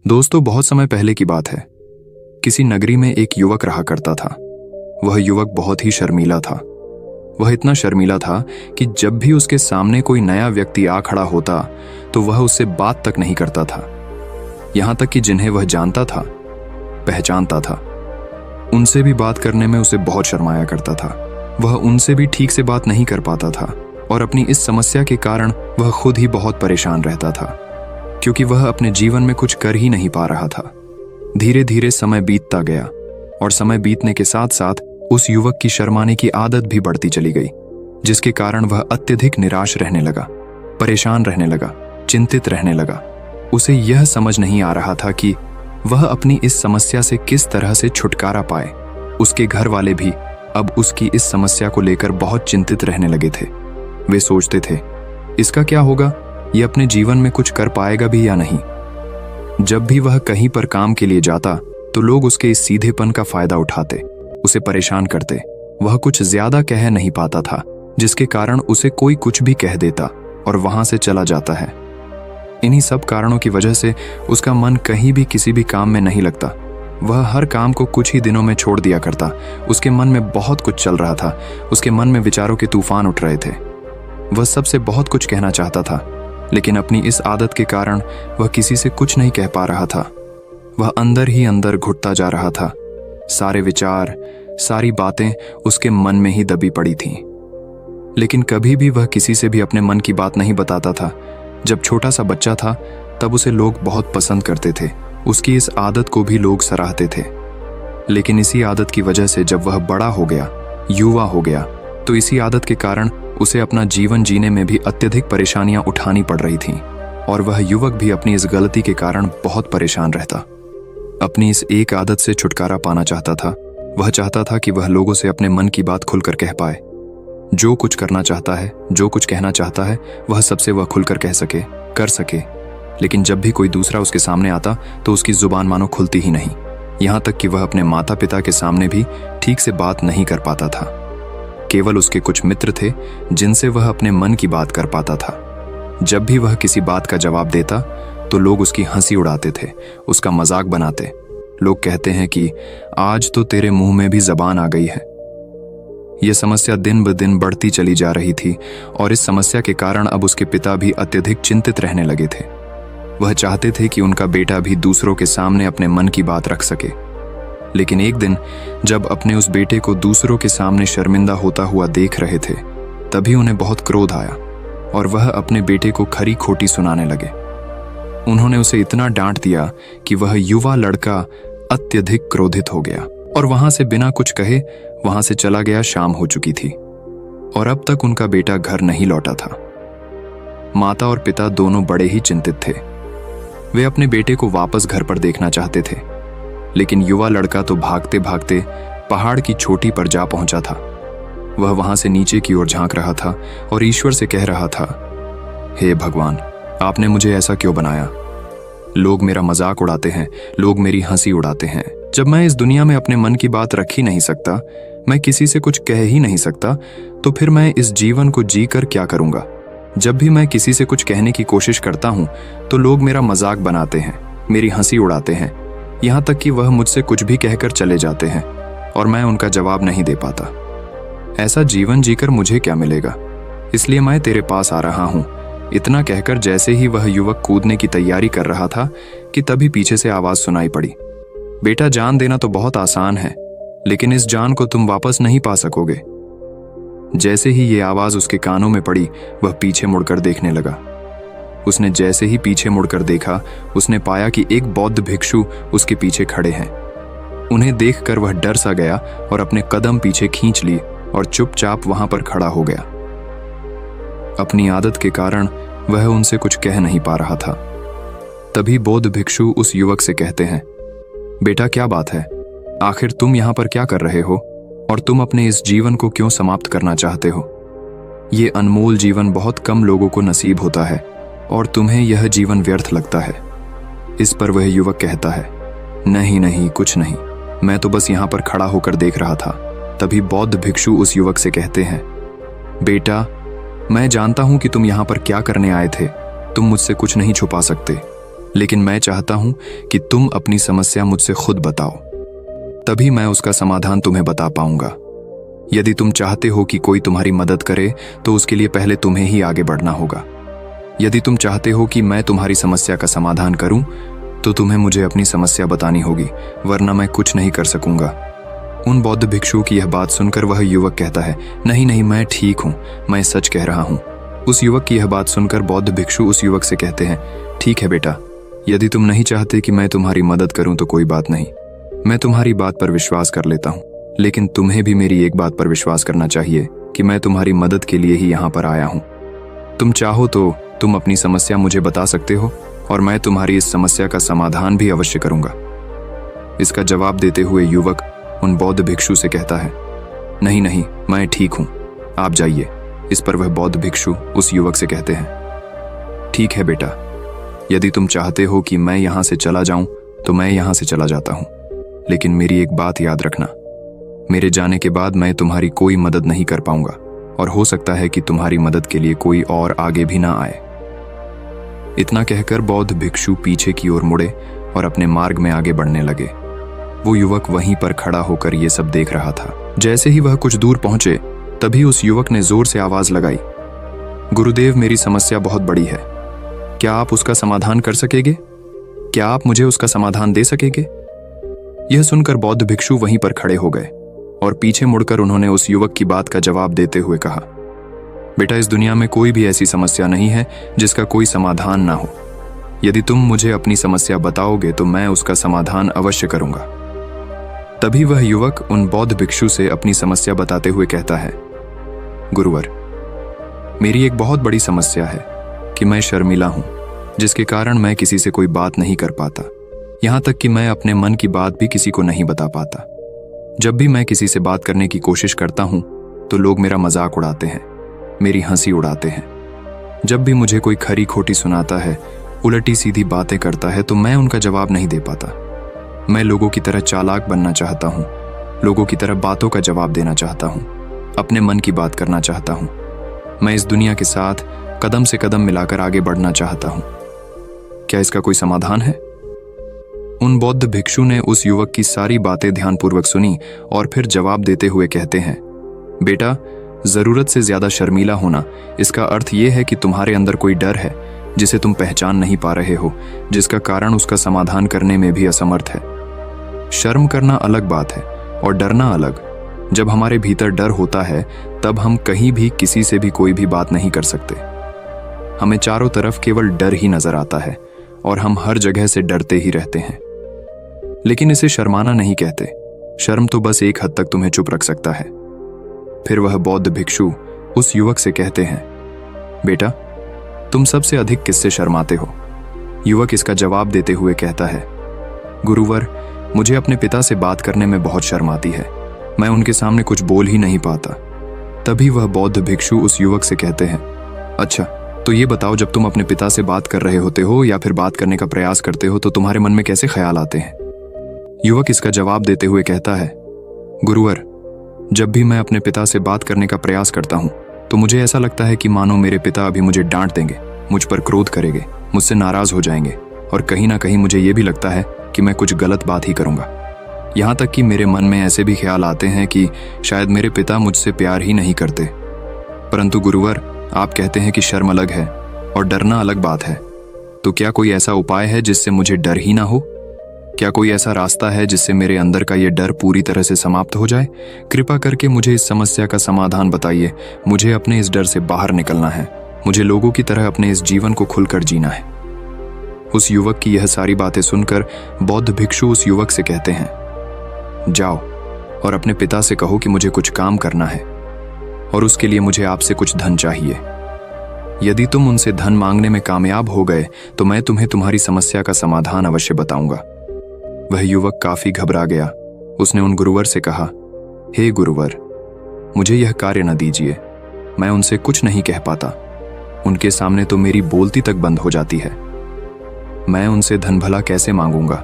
दोस्तों, बहुत समय पहले की बात है। किसी नगरी में एक युवक रहा करता था। वह युवक बहुत ही शर्मीला था। वह इतना शर्मीला था कि जब भी उसके सामने कोई नया व्यक्ति आ खड़ा होता तो वह उससे बात तक नहीं करता था। यहां तक कि जिन्हें वह जानता था, पहचानता था, उनसे भी बात करने में उसे बहुत शर्माया करता था। वह उनसे भी ठीक से बात नहीं कर पाता था और अपनी इस समस्या के कारण वह खुद ही बहुत परेशान रहता था, क्योंकि वह अपने जीवन में कुछ कर ही नहीं पा रहा था। धीरे धीरे समय बीतता गया और समय बीतने के साथ साथ उस युवक की शर्माने की आदत भी बढ़ती चली गई, जिसके कारण वह अत्यधिक निराश रहने लगा, परेशान रहने लगा, चिंतित रहने लगा। उसे यह समझ नहीं आ रहा था कि वह अपनी इस समस्या से किस तरह से छुटकारा पाए। उसके घर वाले भी अब उसकी इस समस्या को लेकर बहुत चिंतित रहने लगे थे। वे सोचते थे, इसका क्या होगा, ये अपने जीवन में कुछ कर पाएगा भी या नहीं। जब भी वह कहीं पर काम के लिए जाता तो लोग उसके इस सीधेपन का फायदा उठाते, उसे परेशान करते। वह कुछ ज्यादा कह नहीं पाता था, जिसके कारण उसे कोई कुछ भी कह देता और वहां से चला जाता है। इन्हीं सब कारणों की वजह से उसका मन कहीं भी किसी भी काम में नहीं लगता। वह हर काम को कुछ ही दिनों में छोड़ दिया करता। उसके मन में बहुत कुछ चल रहा था। उसके मन में विचारों के तूफान उठ रहे थे। वह सबसे बहुत कुछ कहना चाहता था, लेकिन अपनी इस आदत के कारण वह किसी से कुछ नहीं कह पा रहा था। वह अंदर ही अंदर घुटता जा रहा था। सारे विचार, सारी बातें उसके मन में ही दबी पड़ी थीं। लेकिन कभी भी वह किसी से भी अपने मन की बात नहीं बताता था। जब छोटा सा बच्चा था तब उसे लोग बहुत पसंद करते थे। उसकी इस आदत को भी लोग सराहते थे। लेकिन इसी आदत की वजह से जब वह बड़ा हो गया, युवा हो गया, तो इसी आदत के कारण उसे अपना जीवन जीने में भी अत्यधिक परेशानियां उठानी पड़ रही थीं और वह युवक भी अपनी इस गलती के कारण बहुत परेशान रहता। अपनी इस एक आदत से छुटकारा पाना चाहता था। वह चाहता था कि वह लोगों से अपने मन की बात खुलकर कह पाए। जो कुछ करना चाहता है, जो कुछ कहना चाहता है, वह सबसे वह खुलकर कह सके, कर सके। लेकिन जब भी कोई दूसरा उसके सामने आता तो उसकी जुबान मानो खुलती ही नहीं। यहाँ तक कि वह अपने माता पिता के सामने भी ठीक से बात नहीं कर पाता था। केवल उसके कुछ मित्र थे जिनसे वह अपने मन की बात कर पाता था। जब भी वह किसी बात का जवाब देता तो लोग उसकी हंसी उड़ाते थे, उसका मजाक बनाते। लोग कहते हैं कि आज तो तेरे मुंह में भी जबान आ गई है। यह समस्या दिन ब दिन बढ़ती चली जा रही थी और इस समस्या के कारण अब उसके पिता भी अत्यधिक चिंतित रहने लगे थे। वह चाहते थे कि उनका बेटा भी दूसरों के सामने अपने मन की बात रख सके। लेकिन एक दिन जब अपने उस बेटे को दूसरों के सामने शर्मिंदा होता हुआ देख रहे थे, तभी उन्हें बहुत क्रोध आया और वह अपने बेटे को खरी खोटी सुनाने लगे। उन्होंने उसे इतना डांट दिया कि वह युवा लड़का अत्यधिक क्रोधित हो गया और वहां से बिना कुछ कहे वहां से चला गया। शाम हो चुकी थी और अब तक उनका बेटा घर नहीं लौटा था। माता और पिता दोनों बड़े ही चिंतित थे। वे अपने बेटे को वापस घर पर देखना चाहते थे, लेकिन युवा लड़का तो भागते भागते पहाड़ की चोटी पर जा पहुंचा था। वह वहां से नीचे की ओर झांक रहा था और ईश्वर से कह रहा था, हे भगवान, आपने मुझे ऐसा क्यों बनाया? लोग मेरा मजाक उड़ाते हैं, लोग मेरी हंसी उड़ाते हैं। जब मैं इस दुनिया में अपने मन की बात रख ही नहीं सकता, मैं किसी से कुछ कह ही नहीं सकता, तो फिर मैं इस जीवन को जी कर क्या करूंगा? जब भी मैं किसी से कुछ कहने की कोशिश करता हूं तो लोग मेरा मजाक बनाते हैं, मेरी हंसी उड़ाते हैं, यहाँ तक कि वह मुझसे कुछ भी कहकर चले जाते हैं और मैं उनका जवाब नहीं दे पाता। ऐसा जीवन जीकर मुझे क्या मिलेगा? इसलिए मैं तेरे पास आ रहा हूं। इतना कहकर जैसे ही वह युवक कूदने की तैयारी कर रहा था कि तभी पीछे से आवाज सुनाई पड़ी, बेटा, जान देना तो बहुत आसान है, लेकिन इस जान को तुम वापस नहीं पा सकोगे। जैसे ही ये आवाज उसके कानों में पड़ी, वह पीछे मुड़कर देखने लगा। उसने जैसे ही पीछे मुड़कर देखा, उसने पाया कि एक बौद्ध भिक्षु उसके पीछे खड़े हैं। उन्हें देखकर वह डर सा गया और अपने कदम पीछे खींच लिए और चुपचाप वहां पर खड़ा हो गया। अपनी आदत के कारण वह उनसे कुछ कह नहीं पा रहा था। तभी बौद्ध भिक्षु उस युवक से कहते हैं, बेटा, क्या बात है? आखिर तुम यहाँ पर क्या कर रहे हो और तुम अपने इस जीवन को क्यों समाप्त करना चाहते हो? ये अनमोल जीवन बहुत कम लोगों को नसीब होता है और तुम्हें यह जीवन व्यर्थ लगता है। इस पर वह युवक कहता है, नहीं नहीं, कुछ नहीं, मैं तो बस यहाँ पर खड़ा होकर देख रहा था। तभी बौद्ध भिक्षु उस युवक से कहते हैं, बेटा, मैं जानता हूं कि तुम यहाँ पर क्या करने आए थे। तुम मुझसे कुछ नहीं छुपा सकते, लेकिन मैं चाहता हूं कि तुम अपनी समस्या मुझसे खुद बताओ, तभी मैं उसका समाधान तुम्हें बता पाऊंगा। यदि तुम चाहते हो कि कोई तुम्हारी मदद करे तो उसके लिए पहले तुम्हें ही आगे बढ़ना होगा। यदि तुम चाहते हो कि मैं तुम्हारी समस्या का समाधान करूं तो तुम्हें मुझे अपनी समस्या बतानी होगी, वरना मैं कुछ नहीं कर सकूंगा। उन बौद्ध भिक्षु की यह बात सुनकर वह युवक कहता है, नहीं नहीं, मैं ठीक हूं, मैं सच कह रहा हूं। उस युवक की यह बात सुनकर बौद्ध भिक्षु उस युवक से कहते हैं, ठीक है बेटा, यदि तुम नहीं चाहते कि मैं तुम्हारी मदद करूं तो कोई बात नहीं, मैं तुम्हारी बात पर विश्वास कर लेता हूं। लेकिन तुम्हें भी मेरी एक बात पर विश्वास करना चाहिए कि मैं तुम्हारी मदद के लिए ही यहाँ पर आया हूँ। तुम चाहो तो तुम अपनी समस्या मुझे बता सकते हो और मैं तुम्हारी इस समस्या का समाधान भी अवश्य करूंगा। इसका जवाब देते हुए युवक उन बौद्ध भिक्षु से कहता है, नहीं नहीं, मैं ठीक हूं, आप जाइए। इस पर वह बौद्ध भिक्षु उस युवक से कहते हैं, ठीक है बेटा, यदि तुम चाहते हो कि मैं यहां से चला जाऊं तो मैं यहां से चला जाता हूं, लेकिन मेरी एक बात याद रखना, मेरे जाने के बाद मैं तुम्हारी कोई मदद नहीं कर पाऊंगा और हो सकता है कि तुम्हारी मदद के लिए कोई और आगे भी ना आए। इतना कहकर बौद्ध भिक्षु पीछे की ओर मुड़े और अपने मार्ग में आगे बढ़ने लगे। वो युवक वहीं पर खड़ा होकर ये सब देख रहा था। जैसे ही वह कुछ दूर पहुंचे तभी उस युवक ने जोर से आवाज लगाई, गुरुदेव, मेरी समस्या बहुत बड़ी है, क्या आप उसका समाधान कर सकेंगे? क्या आप मुझे उसका समाधान दे सकेंगे? यह सुनकर बौद्ध भिक्षु वहीं पर खड़े हो गए और पीछे मुड़कर उन्होंने उस युवक की बात का जवाब देते हुए कहा, बेटा, इस दुनिया में कोई भी ऐसी समस्या नहीं है जिसका कोई समाधान ना हो। यदि तुम मुझे अपनी समस्या बताओगे तो मैं उसका समाधान अवश्य करूंगा। तभी वह युवक उन बौद्ध भिक्षु से अपनी समस्या बताते हुए कहता है, गुरुवर, मेरी एक बहुत बड़ी समस्या है कि मैं शर्मिला हूं, जिसके कारण मैं किसी से कोई बात नहीं कर पाता। यहां तक कि मैं अपने मन की बात भी किसी को नहीं बता पाता। जब भी मैं किसी से बात करने की कोशिश करता हूं तो लोग मेरा मजाक उड़ाते हैं, मेरी हंसी उड़ाते हैं। जब भी मुझे कोई खरी खोटी सुनाता है, उलटी सीधी बातें करता है, तो मैं उनका जवाब नहीं दे पाता। मैं लोगों की तरह चालाक बनना चाहता हूं, लोगों की तरह बातों का जवाब देना चाहता हूं, अपने मन की बात करना चाहता हूं। मैं इस दुनिया के साथ कदम से कदम मिलाकर आगे बढ़ना चाहता हूं। क्या इसका कोई समाधान है? उन बौद्ध भिक्षु ने उस युवक की सारी बातें ध्यानपूर्वक सुनी और फिर जवाब देते हुए कहते हैं, बेटा, जरूरत से ज्यादा शर्मीला होना, इसका अर्थ यह है कि तुम्हारे अंदर कोई डर है जिसे तुम पहचान नहीं पा रहे हो, जिसका कारण उसका समाधान करने में भी असमर्थ है। शर्म करना अलग बात है और डरना अलग। जब हमारे भीतर डर होता है तब हम कहीं भी किसी से भी कोई भी बात नहीं कर सकते। हमें चारों तरफ केवल डर ही नजर आता है और हम हर जगह से डरते ही रहते हैं। लेकिन इसे शर्माना नहीं कहते। शर्म तो बस एक हद तक तुम्हें चुप रख सकता है। फिर वह बौद्ध भिक्षु उस युवक से कहते हैं, बेटा, तुम सबसे अधिक किससे शर्माते हो? युवक इसका जवाब देते हुए कहता है, गुरुवर, मुझे अपने पिता से बात करने में बहुत शर्म आती है। मैं उनके सामने कुछ बोल ही नहीं पाता। तभी वह बौद्ध भिक्षु उस युवक से कहते हैं, अच्छा, तो ये बताओ, जब तुम अपने पिता से बात कर रहे होते हो या फिर बात करने का प्रयास करते हो तो तुम्हारे मन में कैसे ख्याल आते हैं? युवक इसका जवाब देते हुए कहता है, गुरुवर, जब भी मैं अपने पिता से बात करने का प्रयास करता हूं तो मुझे ऐसा लगता है कि मानो मेरे पिता अभी मुझे डांट देंगे, मुझ पर क्रोध करेंगे, मुझसे नाराज हो जाएंगे और कहीं ना कहीं मुझे यह भी लगता है कि मैं कुछ गलत बात ही करूंगा। यहाँ तक कि मेरे मन में ऐसे भी ख्याल आते हैं कि शायद मेरे पिता मुझसे प्यार ही नहीं करते। परंतु गुरुवर, आप कहते हैं कि शर्म अलग है और डरना अलग बात है, तो क्या कोई ऐसा उपाय है जिससे मुझे डर ही ना हो? क्या कोई ऐसा रास्ता है जिससे मेरे अंदर का ये डर पूरी तरह से समाप्त हो जाए? कृपा करके मुझे इस समस्या का समाधान बताइए। मुझे अपने इस डर से बाहर निकलना है। मुझे लोगों की तरह अपने इस जीवन को खुलकर जीना है। उस युवक की यह सारी बातें सुनकर बौद्ध भिक्षु उस युवक से कहते हैं, जाओ और अपने पिता से कहो कि मुझे कुछ काम करना है और उसके लिए मुझे आपसे कुछ धन चाहिए। यदि तुम उनसे धन मांगने में कामयाब हो गए तो मैं तुम्हें तुम्हारी समस्या का समाधान अवश्य बताऊंगा। वह युवक काफी घबरा गया। उसने उन गुरुवर से कहा, हे गुरुवर, मुझे यह कार्य न दीजिए। मैं उनसे कुछ नहीं कह पाता। उनके सामने तो मेरी बोलती तक बंद हो जाती है। मैं उनसे धन भला कैसे मांगूंगा?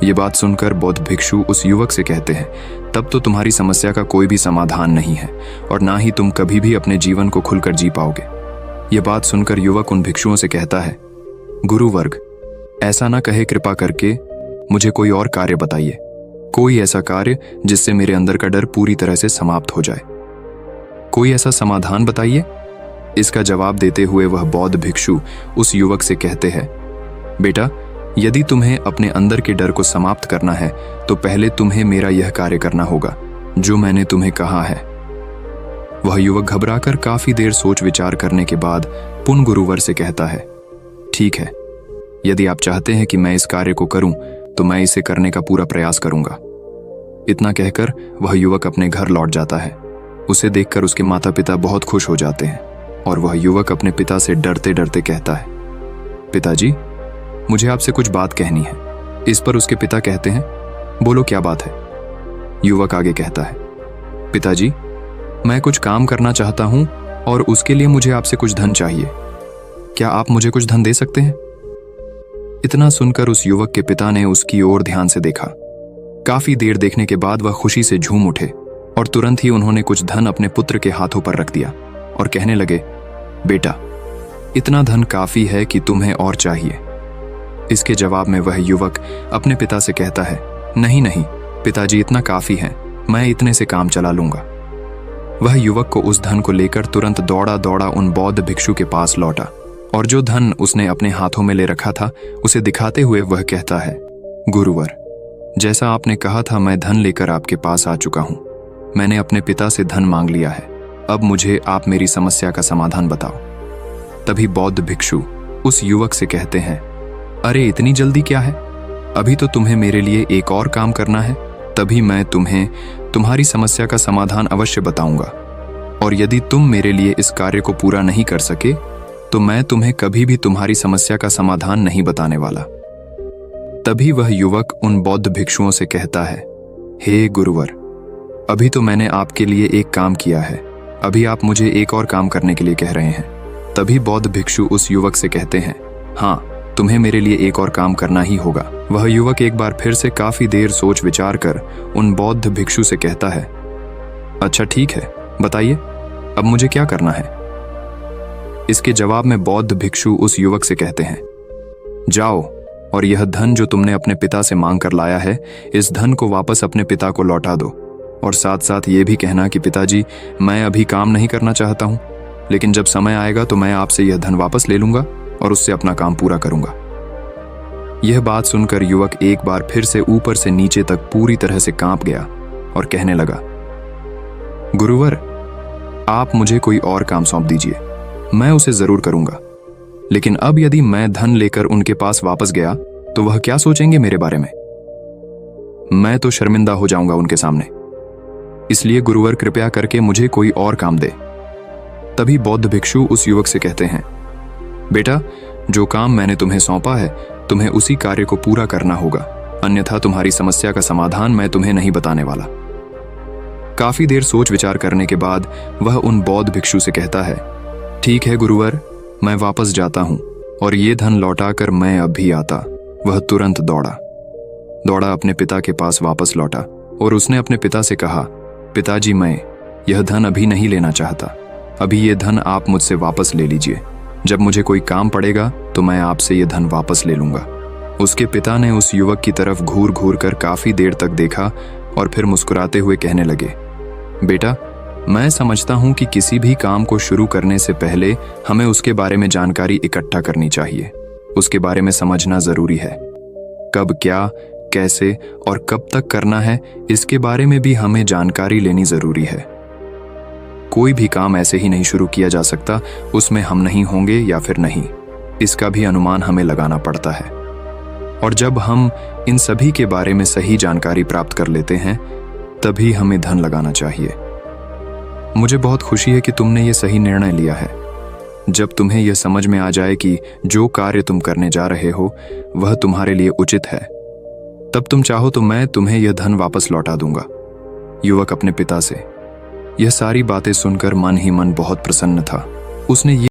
ये बात सुनकर बौद्ध भिक्षु उस युवक से कहते हैं, तब तो तुम्हारी समस्या का कोई भी समाधान नहीं है और ना ही तुम कभी भी अपने जीवन को खुलकर जी पाओगे। यह बात सुनकर युवक उन भिक्षुओं से कहता है, गुरुवर्ग, ऐसा ना कहे, कृपा करके मुझे कोई और कार्य बताइए, कोई ऐसा कार्य जिससे मेरे अंदर का डर पूरी तरह से समाप्त हो जाए। कोई ऐसा समाधान बताइए। इसका जवाब देते हुए वह बौद्ध भिक्षु उस युवक से कहते हैं, बेटा, यदि तुम्हें अपने अंदर के डर को समाप्त करना है तो पहले तुम्हें मेरा यह कार्य करना होगा जो मैंने तुम्हें कहा है। वह युवक घबराकर काफी देर सोच विचार करने के बाद पुन गुरुवर से कहता है, ठीक है, यदि आप चाहते हैं कि मैं इस कार्य को करूं तो मैं इसे करने का पूरा प्रयास करूंगा। इतना कहकर वह युवक अपने घर लौट जाता है। उसे देखकर उसके माता पिता बहुत खुश हो जाते हैं और वह युवक अपने पिता से डरते डरते कहता है, पिताजी, मुझे आपसे कुछ बात कहनी है। इस पर उसके पिता कहते हैं, बोलो क्या बात है। युवक आगे कहता है, पिताजी, मैं कुछ काम करना चाहता हूं और उसके लिए मुझे आपसे कुछ धन चाहिए। क्या आप मुझे कुछ धन दे सकते हैं? इतना सुनकर उस युवक के पिता ने उसकी ओर ध्यान से देखा। काफी देर देखने के बाद वह खुशी से झूम उठे और तुरंत ही उन्होंने कुछ धन अपने पुत्र के हाथों पर रख दिया और कहने लगे, बेटा, इतना धन काफी है कि तुम्हें और चाहिए। इसके जवाब में वह युवक अपने पिता से कहता है, नहीं नहीं पिताजी, इतना काफी है, मैं इतने से काम चला लूंगा। वह युवक को उस धन को लेकर तुरंत दौड़ा दौड़ा उन बौद्ध भिक्षु के पास लौटा और जो धन उसने अपने हाथों में ले रखा था उसे दिखाते हुए वह कहता है, गुरुवर, जैसा आपने कहा था मैं धन लेकर आपके पास आ चुका हूं। मैंने अपने पिता से धन मांग लिया है। अब मुझे आप मेरी समस्या का समाधान बताओ। तभी बौद्ध भिक्षु उस युवक से कहते हैं, अरे इतनी जल्दी क्या है, अभी तो तुम्हें मेरे लिए एक और काम करना है, तभी मैं तुम्हें तुम्हारी समस्या का समाधान अवश्य बताऊंगा। और यदि तुम मेरे लिए इस कार्य को पूरा नहीं कर सके तो मैं तुम्हें कभी भी तुम्हारी समस्या का समाधान नहीं बताने वाला। तभी वह युवक उन बौद्ध भिक्षुओं से कहता है, हे गुरुवर, अभी तो मैंने आपके लिए एक काम किया है, अभी आप मुझे एक और काम करने के लिए कह रहे हैं। तभी बौद्ध भिक्षु उस युवक से कहते हैं, हाँ, तुम्हें मेरे लिए एक और काम करना ही होगा। वह युवक एक बार फिर से काफी देर सोच विचार कर उन बौद्ध भिक्षु से कहता है, अच्छा ठीक है, बताइए अब मुझे क्या करना है। इसके जवाब में बौद्ध भिक्षु उस युवक से कहते हैं, जाओ और यह धन जो तुमने अपने पिता से मांग कर लाया है, इस धन को वापस अपने पिता को लौटा दो और साथ साथ ये भी कहना कि पिताजी, मैं अभी काम नहीं करना चाहता हूं, लेकिन जब समय आएगा तो मैं आपसे यह धन वापस ले लूंगा और उससे अपना काम पूरा करूंगा। यह बात सुनकर युवक एक बार फिर से ऊपर से नीचे तक पूरी तरह से कांप गया और कहने लगा, गुरुवर, आप मुझे कोई और काम सौंप दीजिए, मैं उसे जरूर करूंगा। लेकिन अब यदि मैं धन लेकर उनके पास वापस गया तो वह क्या सोचेंगे मेरे बारे में? मैं तो शर्मिंदा हो जाऊंगा उनके सामने। इसलिए गुरुवर, कृपया करके मुझे कोई और काम दे। तभी बौद्ध भिक्षु उस युवक से कहते हैं, बेटा, जो काम मैंने तुम्हें सौंपा है तुम्हें उसी कार्य को पूरा करना होगा, अन्यथा तुम्हारी समस्या का समाधान मैं तुम्हें नहीं बताने वाला। काफी देर सोच विचार करने के बाद वह उन बौद्ध भिक्षु से कहता है, ठीक है गुरुवर, मैं वापस जाता हूं और ये धन लौटाकर मैं अब भी आता। वह तुरंत दौड़ा अपने पिता के पास वापस लौटा और उसने अपने पिता से कहा, पिताजी, मैं यह धन अभी नहीं लेना चाहता, अभी ये धन आप मुझसे वापस ले लीजिए। जब मुझे कोई काम पड़ेगा तो मैं आपसे ये धन वापस ले लूंगा। उसके पिता ने उस युवक की तरफ घूर घूर कर काफी देर तक देखा और फिर मुस्कुराते हुए कहने लगे, बेटा, मैं समझता हूं कि किसी भी काम को शुरू करने से पहले हमें उसके बारे में जानकारी इकट्ठा करनी चाहिए। उसके बारे में समझना जरूरी है। कब, क्या, कैसे और कब तक करना है, इसके बारे में भी हमें जानकारी लेनी जरूरी है। कोई भी काम ऐसे ही नहीं शुरू किया जा सकता, उसमें हम नहीं होंगे या फिर नहीं, इसका भी अनुमान हमें लगाना पड़ता है। और जब हम इन सभी के बारे में सही जानकारी प्राप्त कर लेते हैं तभी हमें धन लगाना चाहिए। मुझे बहुत खुशी है कि तुमने ये सही निर्णय लिया है। जब तुम्हें यह समझ में आ जाए कि जो कार्य तुम करने जा रहे हो वह तुम्हारे लिए उचित है, तब तुम चाहो तो मैं तुम्हें यह धन वापस लौटा दूंगा। युवक अपने पिता से यह सारी बातें सुनकर मन ही मन बहुत प्रसन्न था। उसने